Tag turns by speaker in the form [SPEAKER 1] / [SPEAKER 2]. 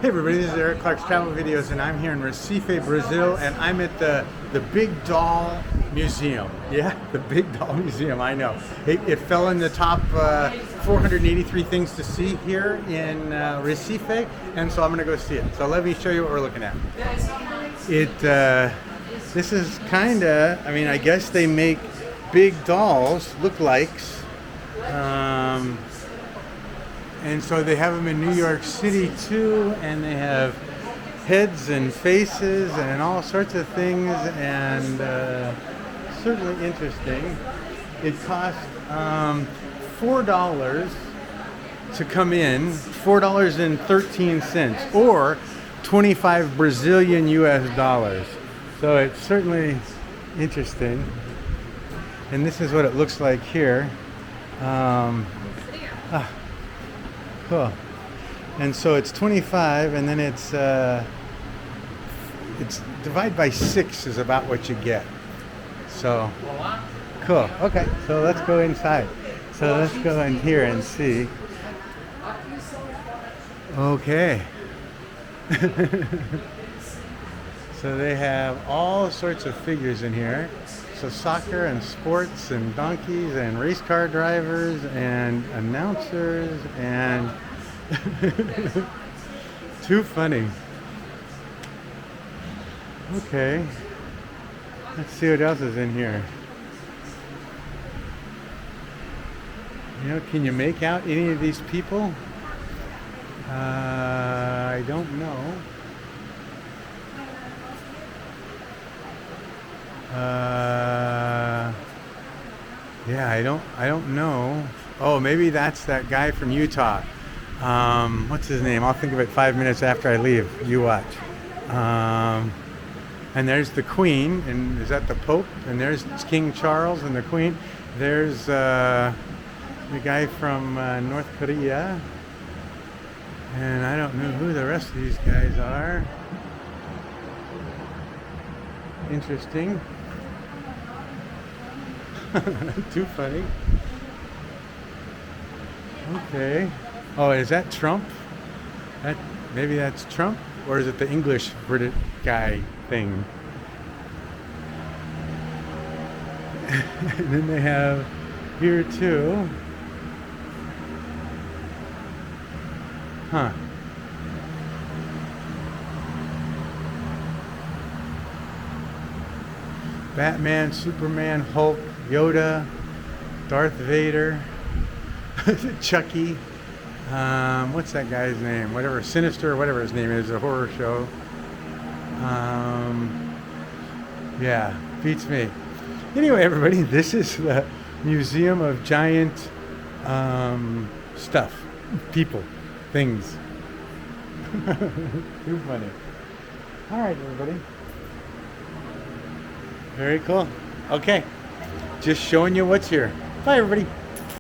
[SPEAKER 1] Hey everybody, this is Eric Clark's Travel Videos, and I'm here in Recife, Brazil, and I'm at the Big Doll Museum. Yeah, the Big Doll Museum, I know. It fell in the top 483 things to see here in Recife, and so I'm going to go see it. So let me show you what we're looking at. This is kind of, I mean, I guess they make big dolls, look-likes. And so they have them in New York City too, and they have heads and faces and all sorts of things, and certainly interesting. It cost $4 to come in, $4.13, or 25 Brazilian US dollars. So it's certainly interesting. And this is what it looks like here. Cool. And so it's 25, and then it's divided by 6 is about what you get. So cool. Okay, so let's go inside. So let's go in here and see. Okay. So they have all sorts of figures in here. So soccer and sports and donkeys and race car drivers and announcers and too funny. Okay, let's see what else is in here. You know, can you make out any of these people? I don't know. Yeah, I don't know. Oh, maybe that's that guy from Utah. What's his name? I'll think of it 5 minutes after I leave. You watch. And there's the Queen, and is that the Pope? And there's King Charles and the Queen. There's the guy from North Korea. And I don't know who the rest of these guys are. Interesting. Too funny. Okay. Oh, is that Trump? Maybe that's Trump, or is it the English British guy thing? And then they have here too. Huh. Batman, Superman, Hulk, Yoda, Darth Vader, Chucky, what's that guy's name? Whatever, Sinister, or whatever his name is, a horror show. Yeah, beats me. Anyway, everybody, this is the Museum of Giant stuff, people, things. Too funny. All right, everybody. Very cool. Okay, just showing you what's here. Bye, everybody.